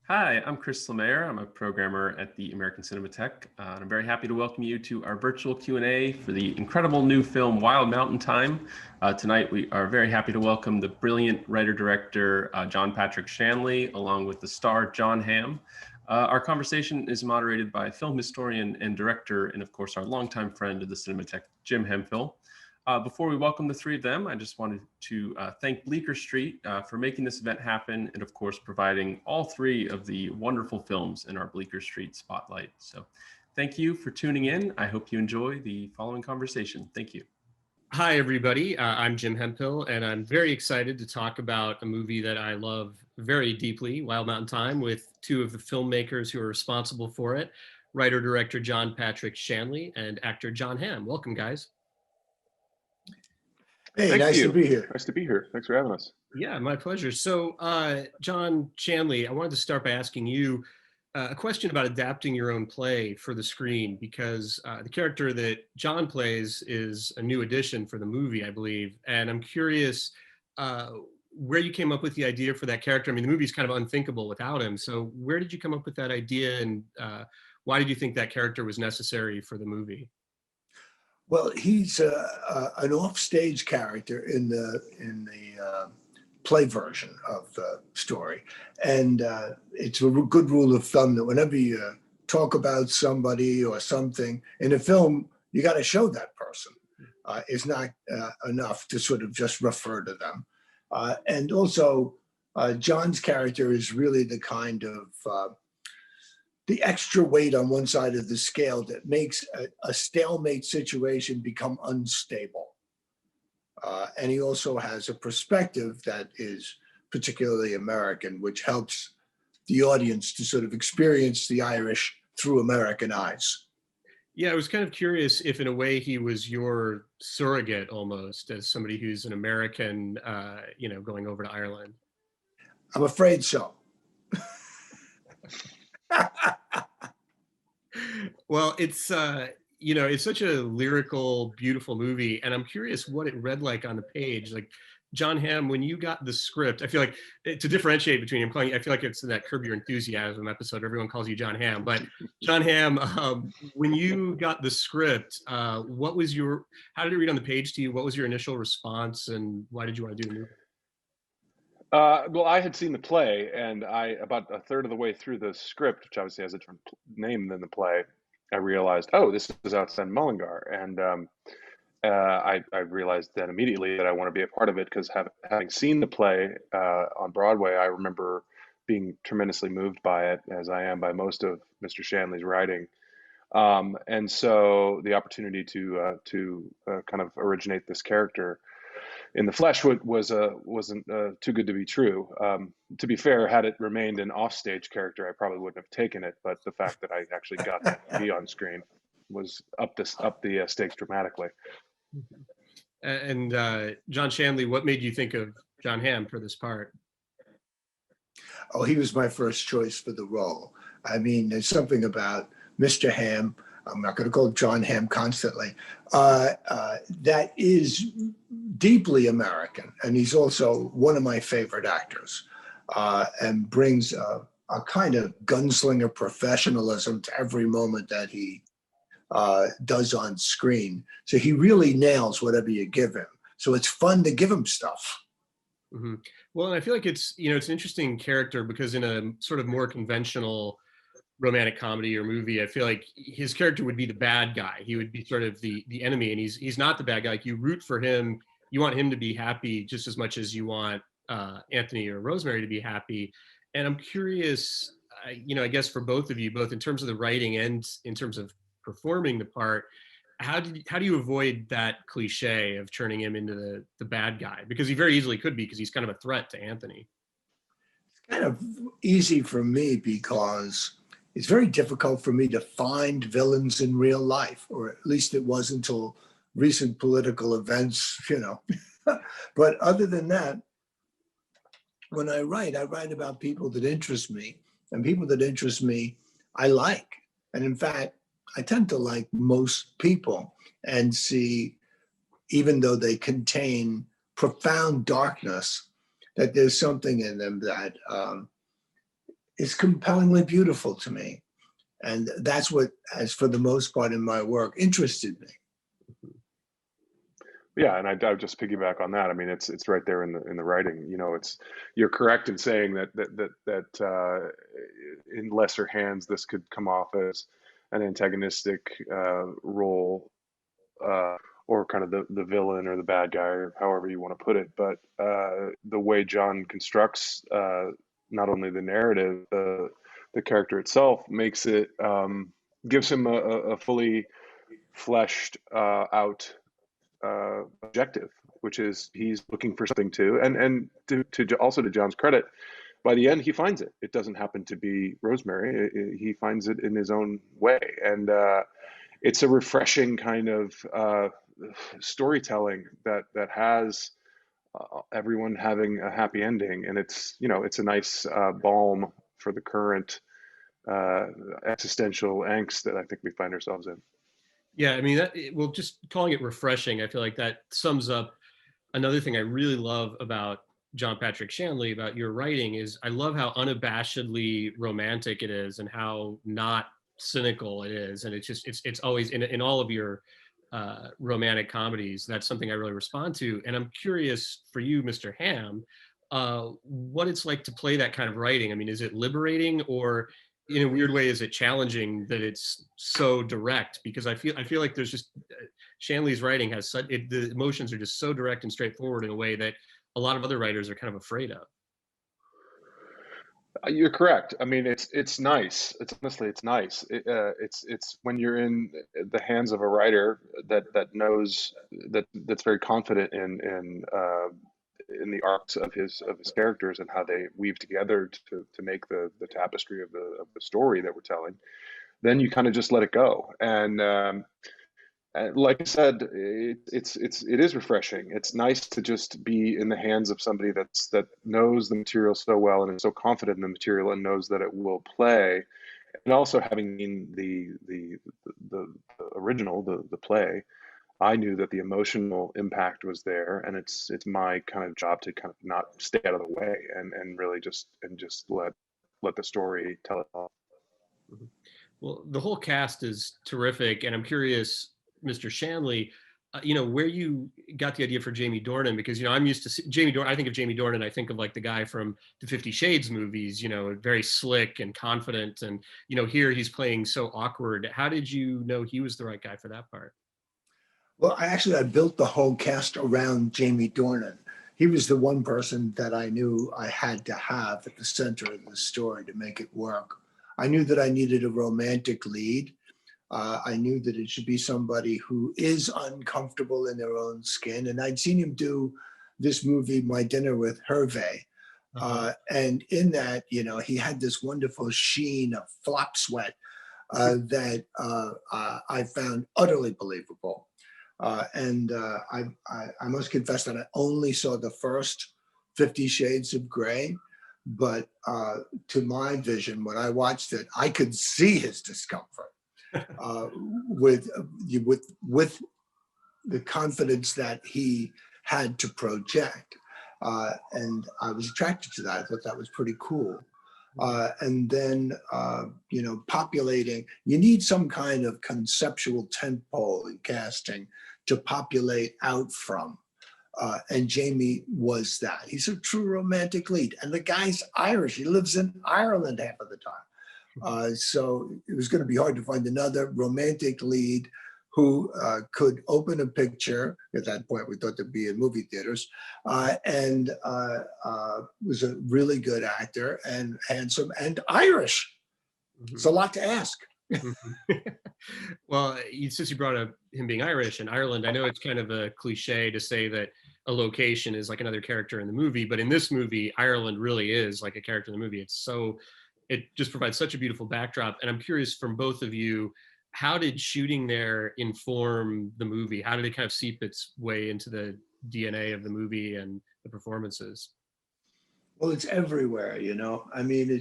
Hi, I'm Chris Lemaire. I'm a programmer at the American Cinematheque, and I'm very happy to welcome you to our virtual Q&A for the incredible new film Wild Mountain Thyme. Tonight we are very happy to welcome the brilliant writer-director John Patrick Shanley, along with the star Jon Hamm. Our conversation is moderated by film historian and director, and of course our longtime friend of the Cinematheque, Jim Hemphill. Before we welcome the three of them, I just wanted to thank Bleecker Street for making this event happen and, of course, providing all three of the wonderful films in our Bleecker Street spotlight. So thank you for tuning in. I hope you enjoy the following conversation. Thank you. Hi, everybody. I'm Jim Hemphill, and I'm very excited to talk about a movie that I love very deeply, Wild Mountain Thyme, with two of the filmmakers who are responsible for it, writer-director John Patrick Shanley and actor Jon Hamm. Welcome, guys. Hey, nice to be here. Nice to be here. Thanks for having us. Yeah, my pleasure. So, John Shanley, I wanted to start by asking you a question about adapting your own play for the screen, because the character that John plays is a new addition for the movie, I believe. And I'm curious where you came up with the idea for that character. I mean, the movie's kind of unthinkable without him. So where did you come up with that idea, and why did you think that character was necessary for the movie? Well, he's an offstage character in the play version of the story, and it's a good rule of thumb that whenever you talk about somebody or something in a film, you got to show that person. It's not enough to sort of just refer to them. And also, John's character is really the kind of the extra weight on one side of the scale that makes a stalemate situation become unstable. And he also has a perspective that is particularly American, which helps the audience to sort of experience the Irish through American eyes. Yeah, I was kind of curious if in a way he was your surrogate almost, as somebody who's an American, going over to Ireland. I'm afraid so. Well, it's it's such a lyrical, beautiful movie, and I'm curious what it read like on the page. Like, Jon Hamm, when you got the script, I feel like to differentiate between him calling, I feel like it's in that Curb Your Enthusiasm episode. Everyone calls you Jon Hamm, but Jon Hamm, when you got the script, how did it read on the page to you? What was your initial response, and why did you want to do the movie? Well, I had seen the play, and about a third of the way through the script, which obviously has a different name than the play, I realized, oh, this is outside Mullingar, and I realized then immediately that I want to be a part of it because having seen the play on Broadway, I remember being tremendously moved by it, as I am by most of Mr. Shanley's writing, and so the opportunity to kind of originate this character in the flesh wasn't too good to be true. To be fair, had it remained an offstage character, I probably wouldn't have taken it. But the fact that I actually got to be on screen was up the stakes dramatically. And John Shanley, what made you think of Jon Hamm for this part? Oh, he was my first choice for the role. I mean, there's something about Mr. Hamm, I'm not going to call Jon Hamm constantly, that is deeply American. And he's also one of my favorite actors, and brings a kind of gunslinger professionalism to every moment that he does on screen. So he really nails whatever you give him. So it's fun to give him stuff. Mm-hmm. Well, and I feel like it's an interesting character because in a sort of more conventional romantic comedy or movie, I feel like his character would be the bad guy. He would be sort of the enemy, and he's not the bad guy. Like, you root for him. You want him to be happy just as much as you want Anthony or Rosemary to be happy. And I'm curious, I guess for both of you, both in terms of the writing and in terms of performing the part, how do you avoid that cliche of turning him into the bad guy? Because he very easily could be, because he's kind of a threat to Anthony. It's kind of easy for me because it's very difficult for me to find villains in real life, or at least it was until recent political events, But other than that, when I write about people that interest me, and people that interest me, I like. And in fact, I tend to like most people and see, even though they contain profound darkness, that there's something in them that is compellingly beautiful to me. And that's what has, for the most part in my work, interested me. Yeah, and I would just piggyback on that. I mean, it's right there in the writing. You know, you're correct in saying that in lesser hands this could come off as an antagonistic role, or kind of the villain or the bad guy, or however you want to put it. But the way John constructs not only the narrative, the character itself makes it, gives him a fully fleshed out objective, which is he's looking for something too. And also to John's credit, by the end he finds it. It doesn't happen to be Rosemary. He finds it in his own way, and it's a refreshing kind of storytelling that has everyone having a happy ending, and it's a nice balm for the current existential angst that I think we find ourselves in. Yeah, I mean, well, just calling it refreshing, I feel like that sums up another thing I really love about John Patrick Shanley, about your writing, is I love how unabashedly romantic it is and how not cynical it is. And it's always in all of your romantic comedies. That's something I really respond to. And I'm curious for you, Mr. Hamm, what it's like to play that kind of writing. I mean, is it liberating, or in a weird way, is it challenging that it's so direct? Because I feel like there's just Shanley's writing has such the emotions are just so direct and straightforward in a way that a lot of other writers are kind of afraid of. You're correct. I mean, it's nice. It's honestly, it's nice. It's when you're in the hands of a writer that knows that's very confident in the arcs of his characters and how they weave together to make the tapestry of the story that we're telling. Then you kind of just let it go. And like I said, it is refreshing. It's nice to just be in the hands of somebody that knows the material so well and is so confident in the material and knows that it will play. And also, having seen the original, the play, I knew that the emotional impact was there, and it's my kind of job to kind of not stay out of the way and really just let the story tell it all. Mhm. Well, the whole cast is terrific, and I'm curious, Mr. Shanley, where you got the idea for Jamie Dornan, because I'm used to Jamie Dornan. I think of Jamie Dornan, I think of like the guy from the 50 Shades movies, very slick and confident, and here he's playing so awkward. How did you know he was the right guy for that part? Well, I built the whole cast around Jamie Dornan. He was the one person that I knew I had to have at the center of the story to make it work. I knew that I needed a romantic lead. I knew that it should be somebody who is uncomfortable in their own skin. And I'd seen him do this movie, My Dinner with Hervé. And in that, he had this wonderful sheen of flop sweat that I found utterly believable. I must confess that I only saw the first 50 Shades of Grey, but to my vision, when I watched it, I could see his discomfort with the confidence that he had to project. And I was attracted to that. I thought that was pretty cool. And then, populating, you need some kind of conceptual tentpole in casting to populate out from. And Jamie was that. He's a true romantic lead. And the guy's Irish. He lives in Ireland half of the time. So it was going to be hard to find another romantic lead who could open a picture. At that point, we thought they'd be in movie theaters, and was a really good actor and handsome and Irish. Mm-hmm. It's a lot to ask. Well, since you brought up him being Irish and Ireland, I know it's kind of a cliche to say that a location is like another character in the movie, but in this movie, Ireland really is like a character in the movie. It just provides such a beautiful backdrop. And I'm curious from both of you, how did shooting there inform the movie? How did it kind of seep its way into the DNA of the movie and the performances? Well, it's everywhere, I mean,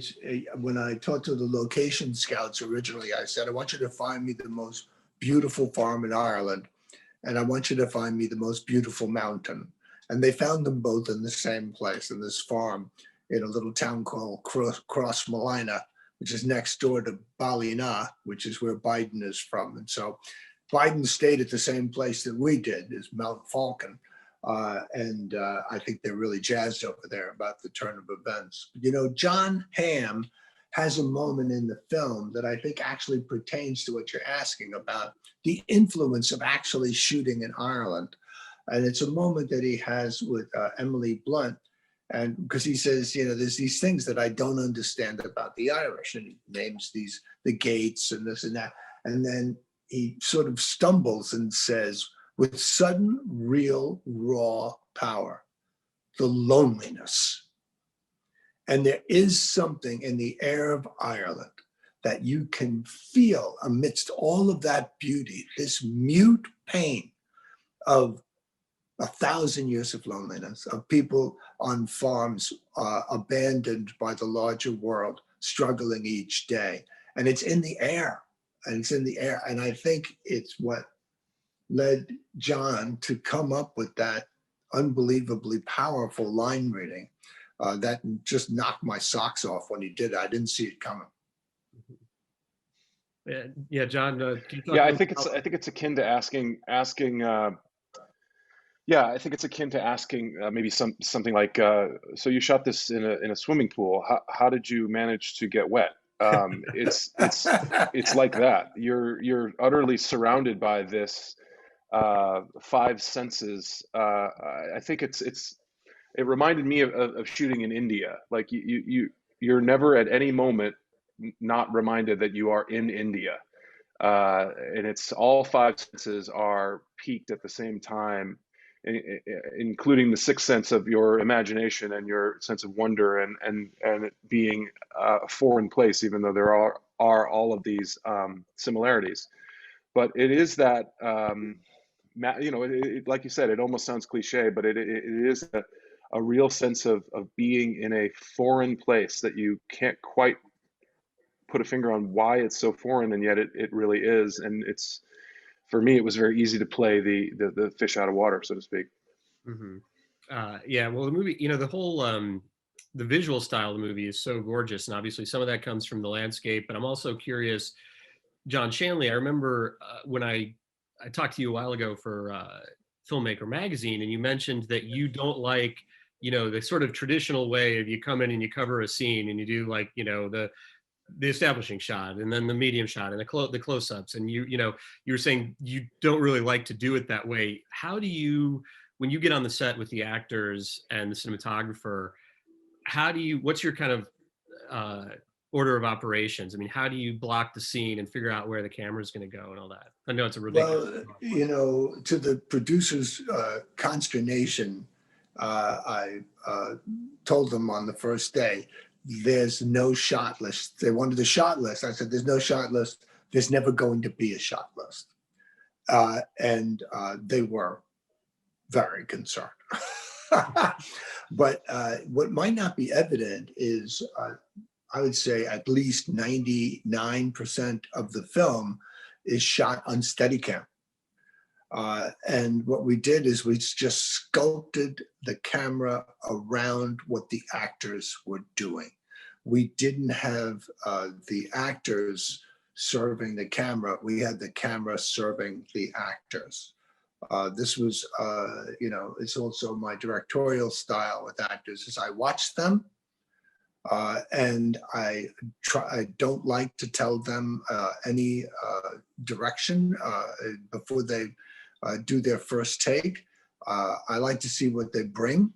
when I talked to the location scouts originally, I said, I want you to find me the most beautiful farm in Ireland, and I want you to find me the most beautiful mountain. And they found them both in the same place, in this farm in a little town called Crossmolina, which is next door to Ballina, which is where Biden is from. And so Biden stayed at the same place that we did, is Mount Falcon. And I think they're really jazzed over there about the turn of events. You know, Jon Hamm has a moment in the film that I think actually pertains to what you're asking about, the influence of actually shooting in Ireland. And it's a moment that he has with Emily Blunt. And because he says, you know, there's these things that I don't understand about the Irish, and he names the gates and this and that. And then he sort of stumbles and says, with sudden, real, raw power, the loneliness. And there is something in the air of Ireland that you can feel amidst all of that beauty, this mute pain of 1,000 years of loneliness, of people on farms abandoned by the larger world, struggling each day. And it's in the air, and it's in the air. And I think it's what led John to come up with that unbelievably powerful line reading that just knocked my socks off when he did it. I didn't see it coming. Yeah, John. Can you talk Yeah, I about think it's akin to asking. Yeah, I think it's akin to asking maybe something like, so you shot this in a swimming pool. How did you manage to get wet? It's like that. You're utterly surrounded by this five senses. I think it reminded me of shooting in India. Like you're never at any moment not reminded that you are in India. And it's all five senses are peaked at the same time, including the sixth sense of your imagination and your sense of wonder and it being a foreign place, even though there are all of these similarities. But it is that, you know, like you said, it almost sounds cliche, but it is a real sense of being in a foreign place that you can't quite put a finger on why it's so foreign, and yet it really is. And it's, for me, it was very easy to play the fish out of water, so to speak. Mm-hmm. Yeah, well, the movie, you know, the whole the visual style of the movie is so gorgeous, and obviously some of that comes from the landscape. But I'm also curious, John Shanley. I remember when I talked to you a while ago for Filmmaker magazine, and you mentioned that you don't like, you know, the sort of traditional way of you come in and you cover a scene and you do, like, you know, the establishing shot and then the medium shot and the close-ups, and you know, you were saying you don't really like to do it that way. How do you, when you get on the set with the actors and the cinematographer, what's your kind of order of operations? I mean, how do you block the scene and figure out where the camera's going to go and all that? I know it's a ridiculous. Well, you know, to the producer's consternation, I told them on the first day, there's no shot list. They wanted a shot list. I said, there's no shot list. There's never going to be a shot list. And they were very concerned. But what might not be evident is, I would say at least 99% of the film is shot on Steadicam. And what we did is we just sculpted the camera around what the actors were doing. We didn't have the actors serving the camera. We had the camera serving the actors. This was, you know, it's also my directorial style with actors is I watch them and I don't like to tell them any direction before they do their first take. I like to see what they bring.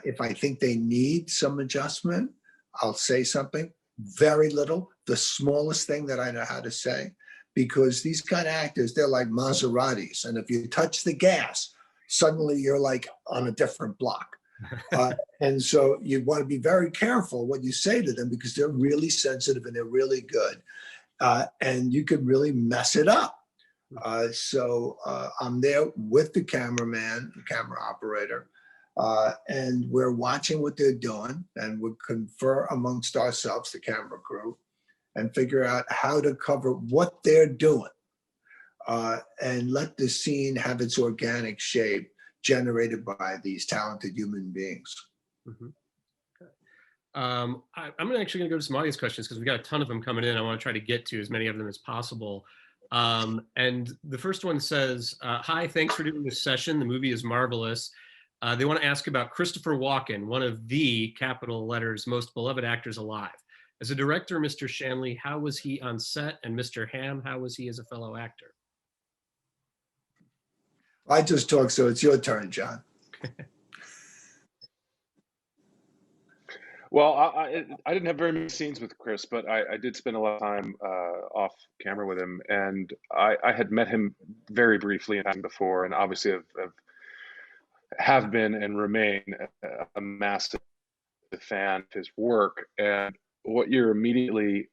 If I think they need some adjustment, I'll say something. Very little, the smallest thing that I know how to say, because these kind of actors, they're like Maseratis. And if you touch the gas, suddenly you're like on a different block. And so you want to be very careful what you say to them, because they're really sensitive and they're really good. And you could really mess it up. So I'm there with the cameraman, the camera operator, and we're watching what they're doing, and we confer amongst ourselves, the camera crew, and figure out how to cover what they're doing, and let the scene have its organic shape generated by these talented human beings. Mm-hmm. I'm actually going to go to some audience questions because we got a ton of them coming in. I want to try to get to as many of them as possible. And the first one says, hi, thanks for doing this session. The movie is marvelous. They want to ask about Christopher Walken, one of the capital letters most beloved actors alive. As a director, Mr. Shanley, how was he on set? And Mr. Hamm, how was he as a fellow actor? I just talked, so it's your turn, John. Well, I didn't have very many scenes with Chris, but I did spend a lot of time off camera with him, and I had met him very briefly in time before, and obviously have been and remain a massive fan of his work. And what you're immediately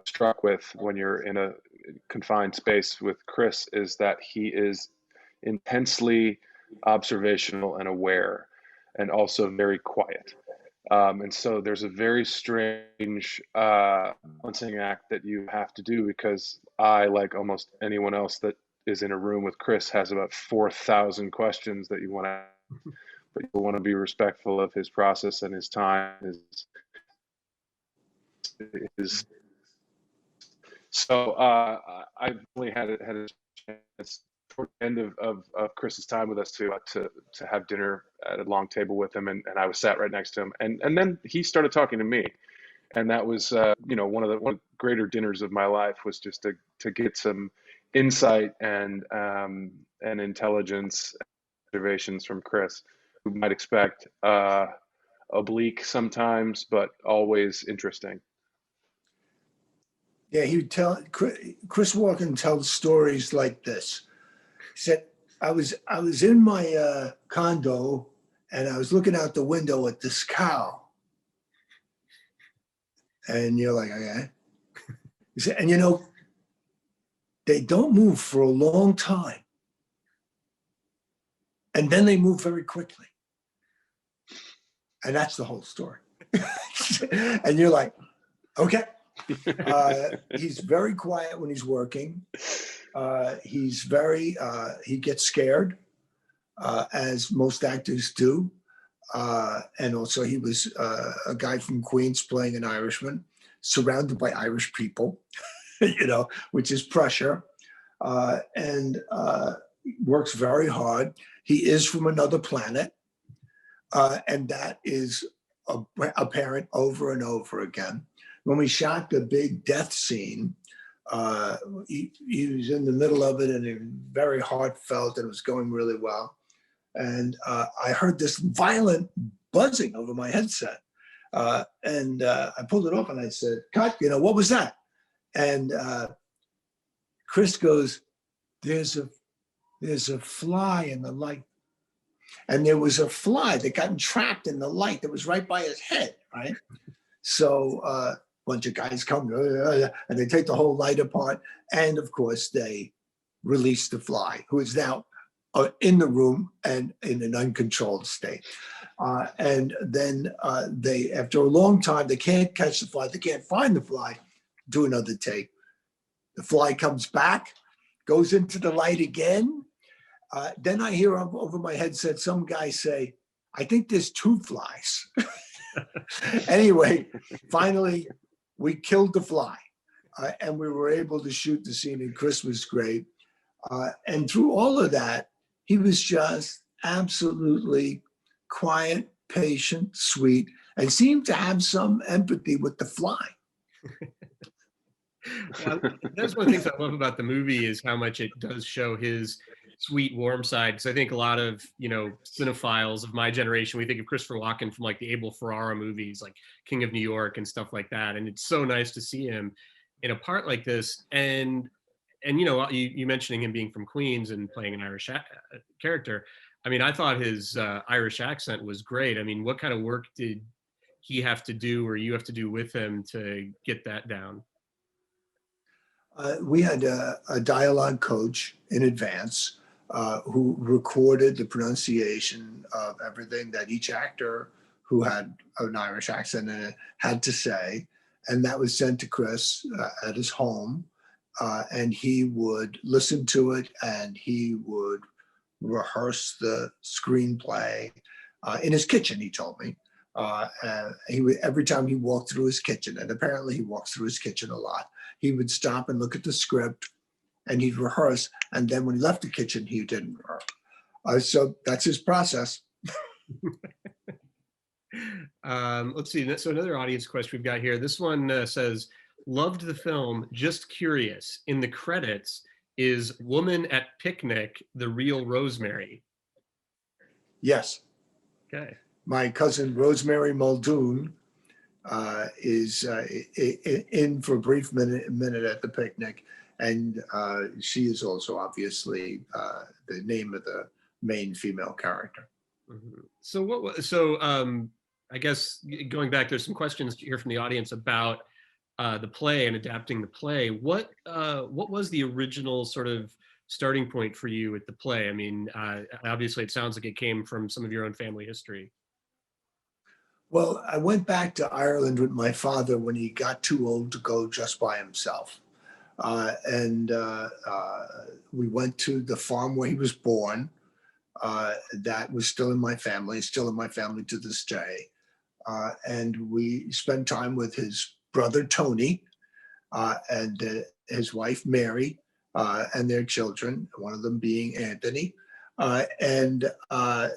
struck with when you're in a confined space with Chris is that he is intensely observational and aware, and also very quiet. And so there's a very strange balancing act that you have to do, because I, like almost anyone else that is in a room with Chris, has about 4,000 questions that you want to, but you want to be respectful of his process and his time. So I only had a chance toward the end of Chris's time with us to have dinner at a long table with him, and I was sat right next to him, and then he started talking to me, and that was one of the greater dinners of my life, was just to get some insight and intelligence observations from Chris, who might expect oblique sometimes, but always interesting. Yeah, he would tell. Chris Walken tells stories like this. He said, I was in my condo, and I was looking out the window at this cow. And you're like, okay. He said, and they don't move for a long time. And then they move very quickly. And that's the whole story. And you're like, okay. He's very quiet when he's working. He gets scared, as most actors do. And also he was a guy from Queens playing an Irishman, surrounded by Irish people, which is pressure, and works very hard. He is from another planet, and that is apparent over and over again. When we shot the big death scene, he was in the middle of it, and it was very heartfelt, and it was going really well. And I heard this violent buzzing over my headset. And I pulled it off and I said, cut, what was that? And Chris goes, there's a fly in the light. And there was a fly that got trapped in the light that was right by his head, right? So a bunch of guys come and they take the whole light apart. And of course, they release the fly, who is now in the room and in an uncontrolled state. And then they, after a long time, they can't catch the fly. They can't find the fly. Do another take. The fly comes back, goes into the light again. Then I hear over my headset some guy say, I think there's two flies. Anyway, finally, we killed the fly. And we were able to shoot the scene, and Chris was great. And through all of that, he was just absolutely quiet, patient, sweet, and seemed to have some empathy with the fly. Well, that's one of the things I love about the movie, is how much it does show his sweet, warm side. Because I think a lot of cinephiles of my generation, we think of Christopher Walken from like the Abel Ferrara movies, like King of New York and stuff like that. And it's so nice to see him in a part like this. And you mentioning him being from Queens and playing an Irish character. I mean, I thought his Irish accent was great. I mean, what kind of work did he have to do, or you have to do with him, to get that down? We had a dialogue coach in advance who recorded the pronunciation of everything that each actor who had an Irish accent in it had to say. And that was sent to Chris at his home. And he would listen to it, and he would rehearse the screenplay in his kitchen, he told me, And he would, every time he walked through his kitchen, and apparently he walks through his kitchen a lot, he would stop and look at the script, and he'd rehearse. And then when he left the kitchen, he didn't rehearse. So that's his process. Let's see. So another audience question we've got here. This one says, loved the film, just curious. In the credits, is Woman at Picnic the real Rosemary? Yes. Okay. My cousin Rosemary Muldoon is in for a brief minute at the picnic. And she is also obviously the name of the main female character. Mm-hmm. So I guess going back, there's some questions here from the audience about the play and adapting the play. What was the original sort of starting point for you at the play? I mean, obviously it sounds like it came from some of your own family history. Well, I went back to Ireland with my father when he got too old to go just by himself. And we went to the farm where he was born. That was still in my family, still in my family to this day. And we spent time with his brother, Tony, and his wife, Mary, and their children, one of them being Anthony. And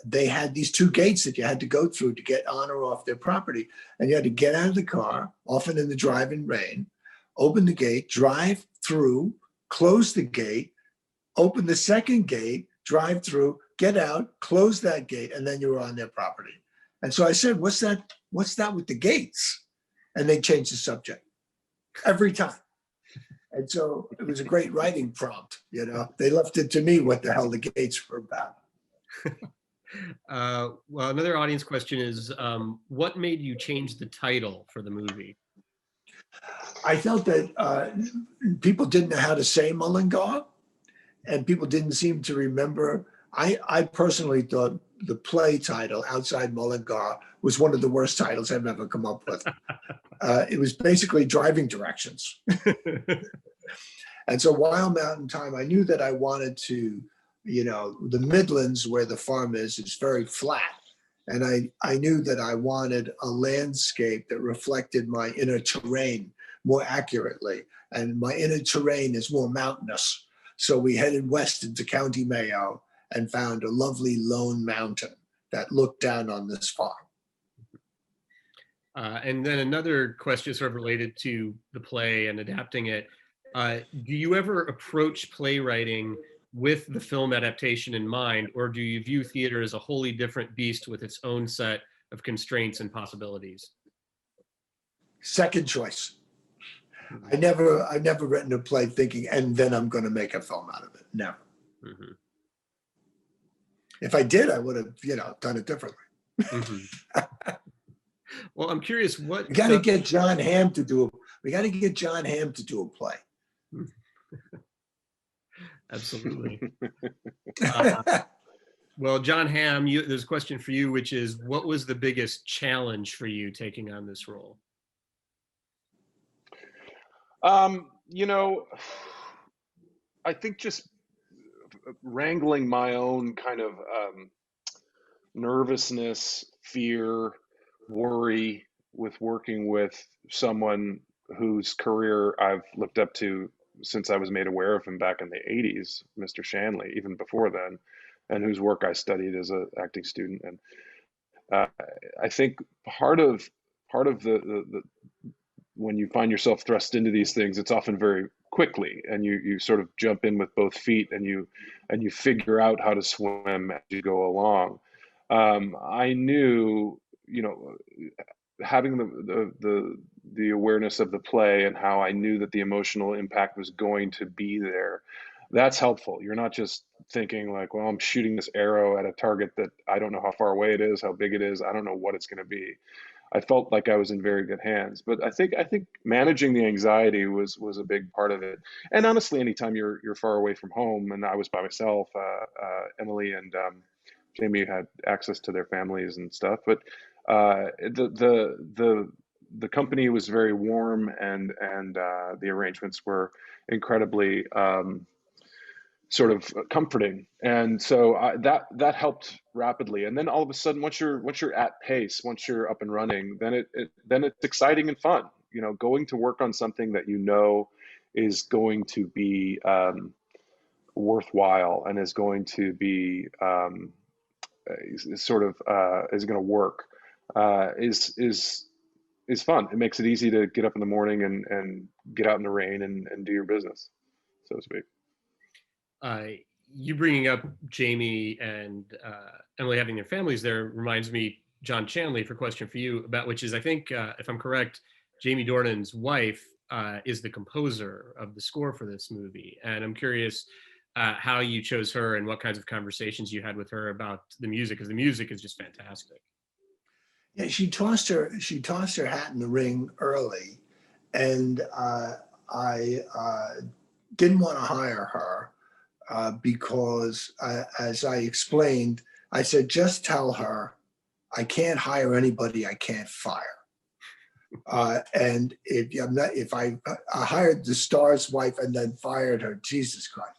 they had these two gates that you had to go through to get on or off their property. And you had to get out of the car, often in the driving rain, open the gate, drive through, close the gate, open the second gate, drive through, get out, close that gate, and then you were on their property. And so I said, what's that with the gates? And they changed the subject every time. And so it was a great writing prompt, you know. They left it to me what the hell the gates were about. Well, another audience question is, what made you change the title for the movie? I felt that people didn't know how to say Mullingar, and people didn't seem to remember. I personally thought the play title, Outside Mullingar, was one of the worst titles I've ever come up with. It was basically driving directions. And so Wild Mountain Thyme, I knew that I wanted to, you know, the Midlands where the farm is very flat. And I knew that I wanted a landscape that reflected my inner terrain more accurately. And my inner terrain is more mountainous. So we headed west into County Mayo and found a lovely lone mountain that looked down on this farm. And then another question sort of related to the play and adapting it. Do you ever approach playwriting with the film adaptation in mind, or do you view theater as a wholly different beast with its own set of constraints and possibilities? Second choice. I've never written a play thinking, and then I'm going to make a film out of it. Never. Mm-hmm. If I did, I would have, you know, done it differently. Mm-hmm. Well, I'm curious what we got to get Jon Hamm to do. We got to get Jon Hamm to do a play. Absolutely. Well, Jon Hamm, there's a question for you, which is, what was the biggest challenge for you taking on this role? You know, I think just wrangling my own kind of nervousness, fear, worry with working with someone whose career I've looked up to since I was made aware of him back in the 80s, Mr. Shanley, even before then, and whose work I studied as an acting student. And I think part of the when you find yourself thrust into these things, it's often very quickly, and you sort of jump in with both feet, and you figure out how to swim as you go along. I knew, you know, having the awareness of the play and how I knew that the emotional impact was going to be there, that's helpful. You're not just thinking like, well, I'm shooting this arrow at a target that I don't know how far away it is, how big it is, I don't know what it's going to be. I felt like I was in very good hands. But I think managing the anxiety was a big part of it. And honestly, anytime you're far away from home, and I was by myself, Emily and Jamie had access to their families and stuff. But the company was very warm, and the arrangements were incredibly sort of comforting. And so that helped rapidly. And then all of a sudden, once you're at pace, once you're up and running, then it's exciting and fun. You know, going to work on something that you know is going to be worthwhile and is going to be is going to work is fun. It makes it easy to get up in the morning and get out in the rain and do your business, so to speak. You bringing up Jamie and Emily having their families there reminds me, John Shanley, for a question for you about, which is, I think, if I'm correct, Jamie Dornan's wife is the composer of the score for this movie. And I'm curious how you chose her and what kinds of conversations you had with her about the music, because the music is just fantastic. Yeah, she tossed her hat in the ring early, and I didn't want to hire her because, as I explained, I said, just tell her I can't hire anybody I can't fire. And if I hired the star's wife and then fired her, Jesus Christ.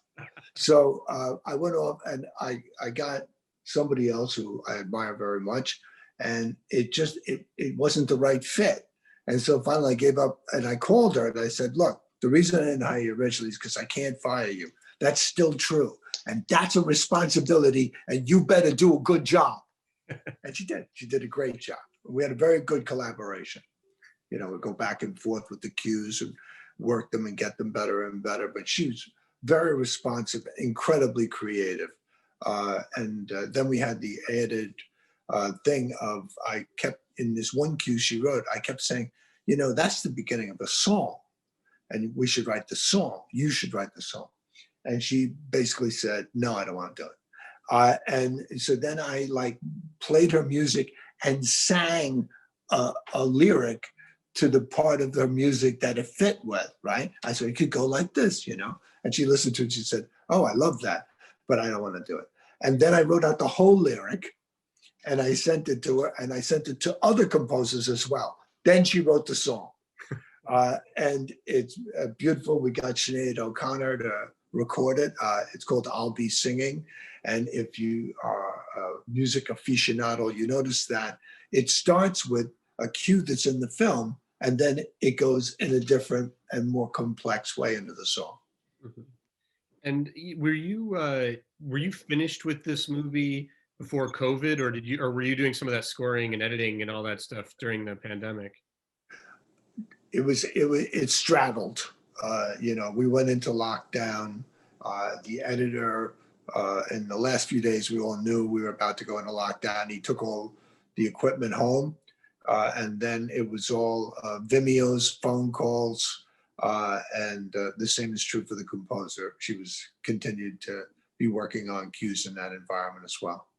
So I went off and I got somebody else who I admire very much, and it wasn't the right fit. And so finally I gave up, and I called her and I said, look, the reason I didn't hire you originally is because I can't fire you. That's still true. And that's a responsibility, and you better do a good job. And she did. She did a great job. We had a very good collaboration. You know, we go back and forth with the cues and work them and get them better and better. But she was very responsive, incredibly creative. And then we had the added thing of, I kept, in this one cue she wrote, I kept saying, you know, that's the beginning of a song, and we should write the song. You should write the song. And she basically said, no, I don't want to do it. And so then I played her music and sang a lyric to the part of her music that it fit with, right? I said, it could go like this, you know? And she listened to it, she said, oh, I love that, but I don't want to do it. And then I wrote out the whole lyric and I sent it to her, and I sent it to other composers as well. Then she wrote the song. And it's beautiful. We got Sinead O'Connor to record it. It's called I'll Be Singing. And if you are a music aficionado, you notice that it starts with a cue that's in the film, and then it goes in a different and more complex way into the song. Mm-hmm. And were you finished with this movie before COVID, or were you doing some of that scoring and editing and all that stuff during the pandemic? It straddled. You know, we went into lockdown. The editor, in the last few days, we all knew we were about to go into lockdown. He took all the equipment home, and then it was all Vimeos, phone calls, and the same is true for the composer. She was continued to be working on cues in that environment as well.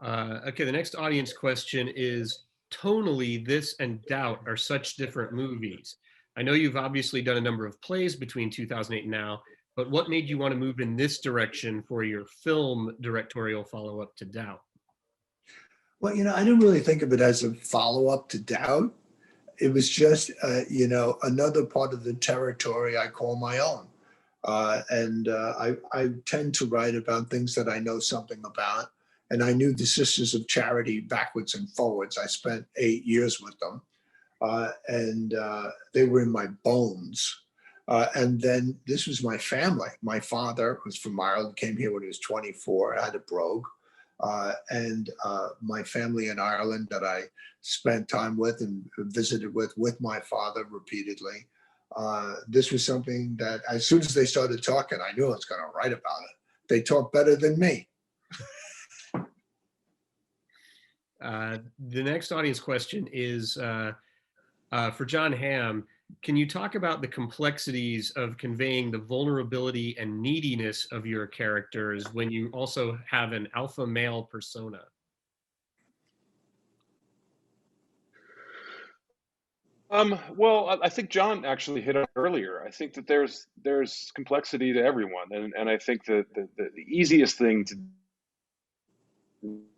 Okay, the next audience question is, tonally, this and Doubt are such different movies. I know you've obviously done a number of plays between 2008 and now, but what made you want to move in this direction for your film directorial follow-up to Doubt? Well, you know, I didn't really think of it as a follow-up to Doubt. It was just, you know, another part of the territory I call my own. I tend to write about things that I know something about. And I knew the Sisters of Charity backwards and forwards. I spent 8 years with them. And they were in my bones. And then this was my family. My father was from Ireland, came here when he was 24, had a brogue. And my family in Ireland that I spent time with and visited with my father repeatedly. This was something that as soon as they started talking, I knew I was going to write about it. They talk better than me. The next audience question is for Jon Hamm. Can you talk about the complexities of conveying the vulnerability and neediness of your characters when you also have an alpha male persona? Well, I think John actually hit on it earlier. I think that there's complexity to everyone, and I think that the easiest thing to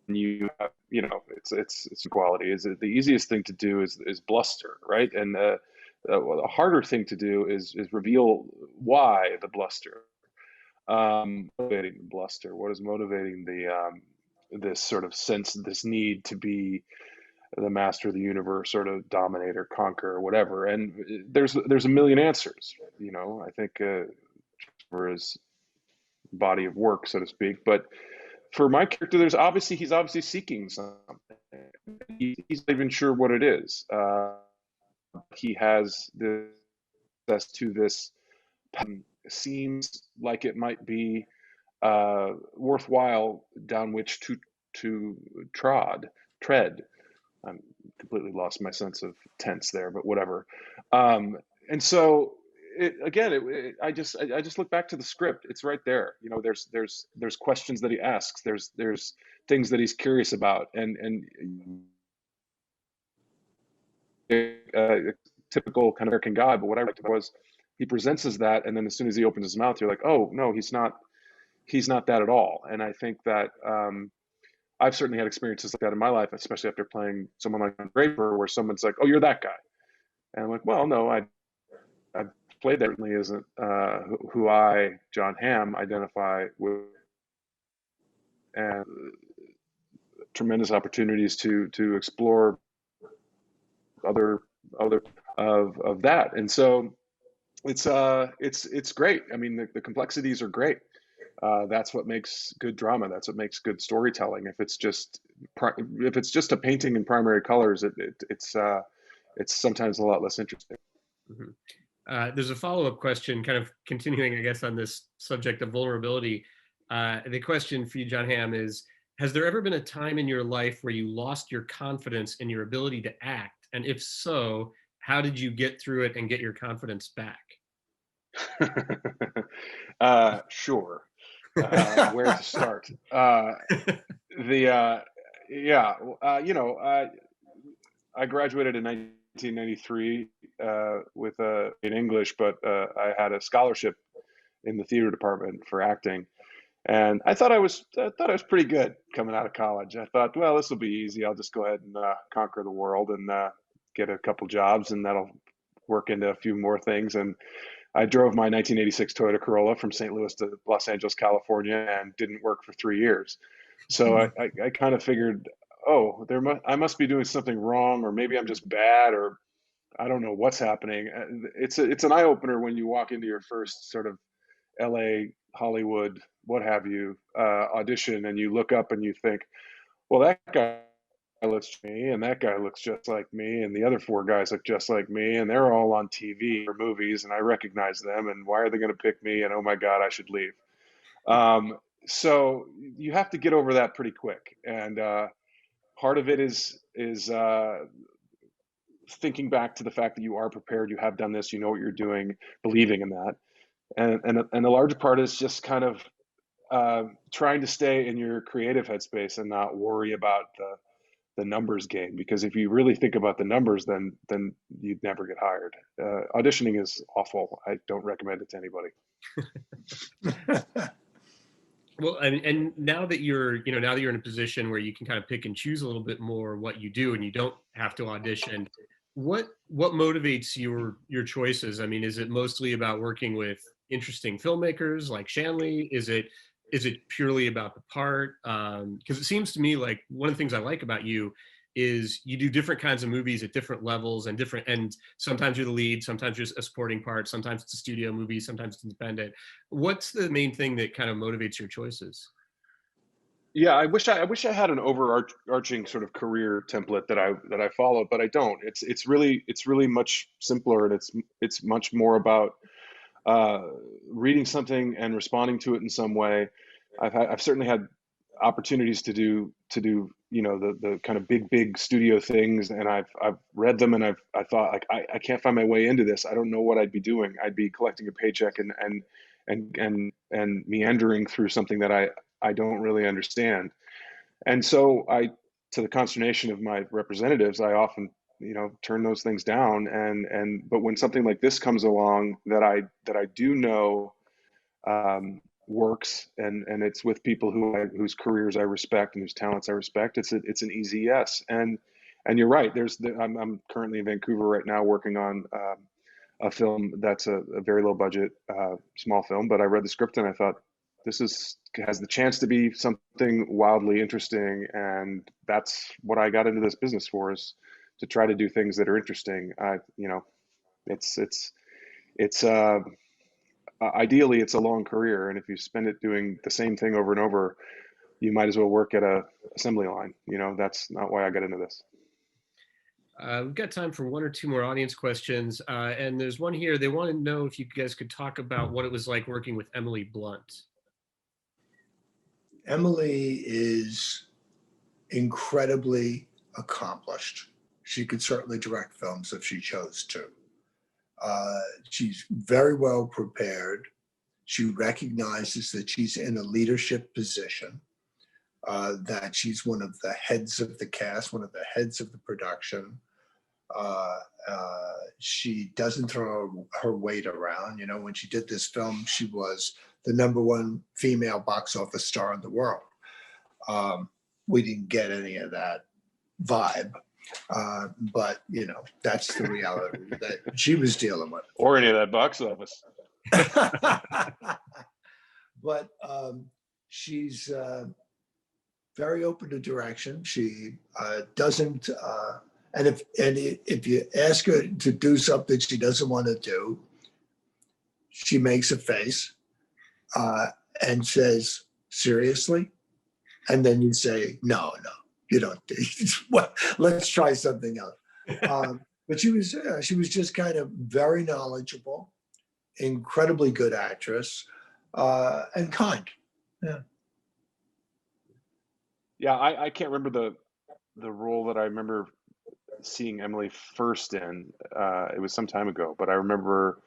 you know it's equality is the easiest thing to do is bluster, right? And the harder thing to do is reveal why the bluster. motivating the bluster? What is motivating this sort of sense, this need to be the master of the universe, or to dominate or conquer or whatever? And there's a million answers. I think for his body of work, so to speak. But for my character, he's obviously seeking something. He's not even sure what it is. He has this access to this. Seems like it might be worthwhile down which to tread. I'm completely lost my sense of tense there, but whatever. And so I just look back to the script. It's right there. There's questions that he asks. There's things that he's curious about, and a typical kind of American guy. But what I liked was he presents as that, and then as soon as he opens his mouth, you're like, oh no, he's not. He's not that at all. And I think that I've certainly had experiences like that in my life, especially after playing someone like Draper, where someone's like, "Oh, you're that guy," and I'm like, "Well, no, I played that. Certainly isn't who I, Jon Hamm, identify with." And tremendous opportunities to explore other of that, and so it's great. I mean, the complexities are great. That's what makes good drama. That's what makes good storytelling. If it's just a painting in primary colors, it's sometimes a lot less interesting. Mm-hmm. There's a follow-up question, kind of continuing, I guess, on this subject of vulnerability. The question for you, Jon Hamm, is: has there ever been a time in your life where you lost your confidence in your ability to act? And if so, how did you get through it and get your confidence back? Sure. Where to start? I graduated in 1993 with in English, but I had a scholarship in the theater department for acting, and I thought I was pretty good coming out of college. I thought, well, this will be easy. I'll just go ahead and conquer the world and get a couple jobs, and that'll work into a few more things. And I drove my 1986 Toyota Corolla from St. Louis to Los Angeles, California, and didn't work for 3 years. So I kind of figured, oh, I must be doing something wrong, or maybe I'm just bad, or I don't know what's happening. It's an eye opener when you walk into your first sort of LA, Hollywood, what have you, audition, and you look up and you think, well, that guy looks like me, and that guy looks just like me, and the other 4 guys look just like me, and they're all on TV or movies, and I recognize them, and why are they going to pick me? And oh my God, I should leave. So you have to get over that pretty quick, and part of it is thinking back to the fact that you are prepared, you have done this, you know what you're doing, believing in that, and the larger part is just kind of trying to stay in your creative headspace and not worry about the numbers game, because if you really think about the numbers, then you'd never get hired. Auditioning is awful. I don't recommend it to anybody. Well, and now that you're in a position where you can kind of pick and choose a little bit more what you do, and you don't have to audition, what motivates your choices? I mean, is it mostly about working with interesting filmmakers like Shanley? Is it purely about the part? Because it seems to me like one of the things I like about you is you do different kinds of movies at different levels, and sometimes you're the lead, sometimes you're a supporting part, sometimes it's a studio movie, sometimes it's independent. What's the main thing that kind of motivates your choices? Yeah, I wish I had an overarching sort of career template that I follow, but I don't. It's really much simpler, and it's much more about reading something and responding to it in some way. I've certainly had opportunities to do the kind of big studio things, and I've read them, and I thought, like, I can't find my way into this. I don't know what I'd be doing. I'd be collecting a paycheck and meandering through something that I don't really understand. And so to the consternation of my representatives, I often turn those things down. But when something like this comes along that I do know works, and it's with people whose careers I respect and whose talents I respect, it's an easy yes. And you're right. I'm currently in Vancouver right now working on a film that's a very low budget small film, but I read the script and I thought, this has the chance to be something wildly interesting, and that's what I got into this business for, is to try to do things that are interesting. It's ideally it's a long career, and if you spend it doing the same thing over and over, you might as well work at a assembly line. That's not why I got into this. We've got time for one or two more audience questions. And there's one here. They want to know if you guys could talk about what it was like working with Emily Blunt. Emily is incredibly accomplished. She could certainly direct films if she chose to. She's very well prepared. She recognizes that she's in a leadership position, that she's one of the heads of the cast, one of the heads of the production. She doesn't throw her weight around. When she did this film, she was the #1 female box office star in the world. We didn't get any of that vibe. But that's the reality that she was dealing with. Or any of that box office. But she's very open to direction. She doesn't, and if you ask her to do something she doesn't want to do, she makes a face and says, "Seriously?" And then you say, "No, you don't. Well, let's try something else." But she was just kind of very knowledgeable, incredibly good actress, and kind. Yeah. Yeah, I can't remember the role that I remember seeing Emily first in. It was some time ago, but I remember,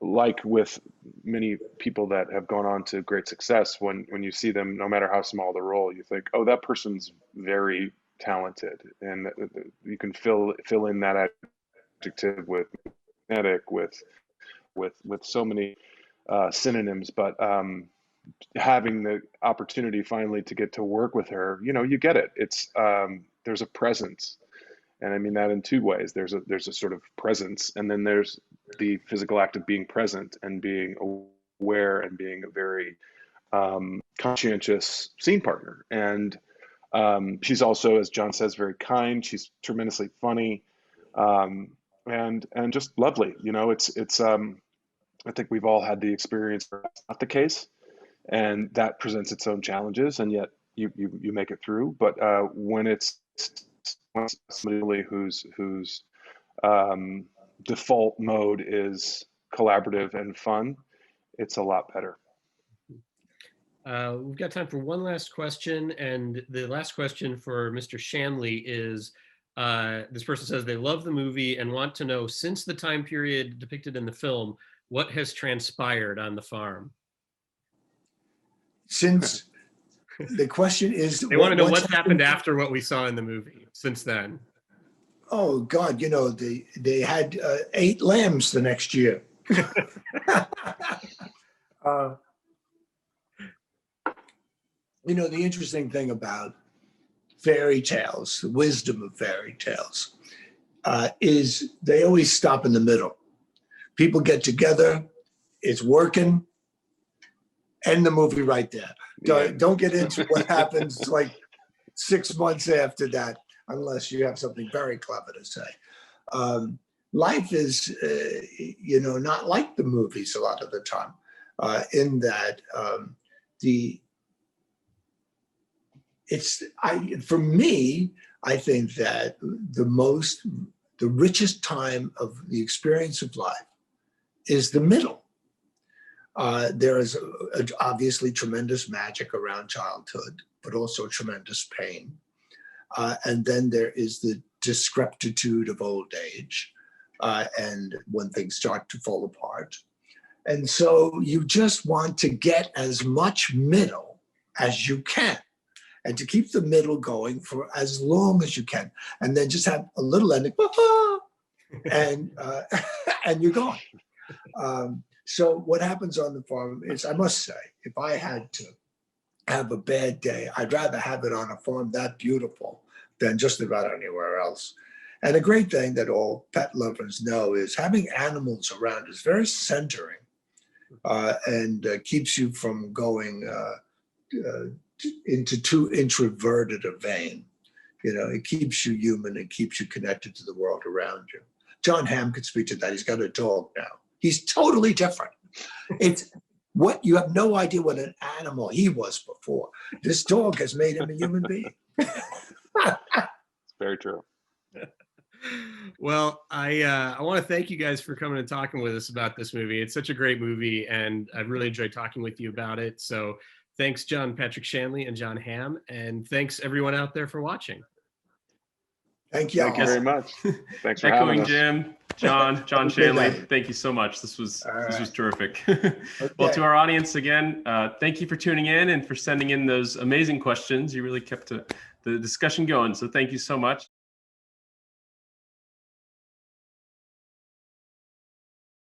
like with many people that have gone on to great success, when you see them, no matter how small the role, you think, oh, that person's very talented, and you can fill in that adjective with magnetic, with so many synonyms. But having the opportunity finally to get to work with her, you get it. It's there's a presence, and I mean that in two ways. There's a sort of presence, and then there's the physical act of being present and being aware and being a very conscientious scene partner. And she's also, as John says, very kind. She's tremendously funny, and just lovely. It's I think we've all had the experience where that's not the case, and that presents its own challenges, and yet you make it through. But when it's somebody whose default mode is collaborative and fun, it's a lot better. We've got time for one last question, and the last question for Mr. Shanley is, this person says they love the movie and want to know, since the time period depicted in the film, what has transpired on the farm? Since the question is, they want to know what's happened after what we saw in the movie since then. Oh God, they had 8 lambs the next year. The interesting thing about fairy tales, the wisdom of fairy tales, is they always stop in the middle. People get together, it's working, end the movie right there. Don't get into what happens like 6 months after that, unless you have something very clever to say. Life is, not like the movies a lot of the time, in that for me, I think that the richest time of the experience of life is the middle. There is obviously tremendous magic around childhood, but also tremendous pain. And then there is the discrepitude of old age, and when things start to fall apart. And so you just want to get as much middle as you can, and to keep the middle going for as long as you can, and then just have a little ending, and you're gone. So what happens on the farm is, I must say, if I had to have a bad day, I'd rather have it on a farm that beautiful than just about anywhere else. And a great thing that all pet lovers know is having animals around is very centering. and keeps you from going into too introverted a vein. You know, it keeps you human and keeps you connected to the world around you. Jon Hamm could speak to that. He's got a dog now. He's totally different. It's what you have no idea what an animal he was before. This dog has made him a human being. It's very true. Well, I want to thank you guys for coming and talking with us about this movie. It's such a great movie, and I've really enjoyed talking with you about it. So thanks, John Patrick Shanley and Jon Hamm, and thanks everyone out there for watching. Thank you. Thank you very much. Thanks for having us. Jim, John Shanley, thank you so much. This was terrific. Well, to our audience again, thank you for tuning in and for sending in those amazing questions. You really kept the discussion going. So thank you so much.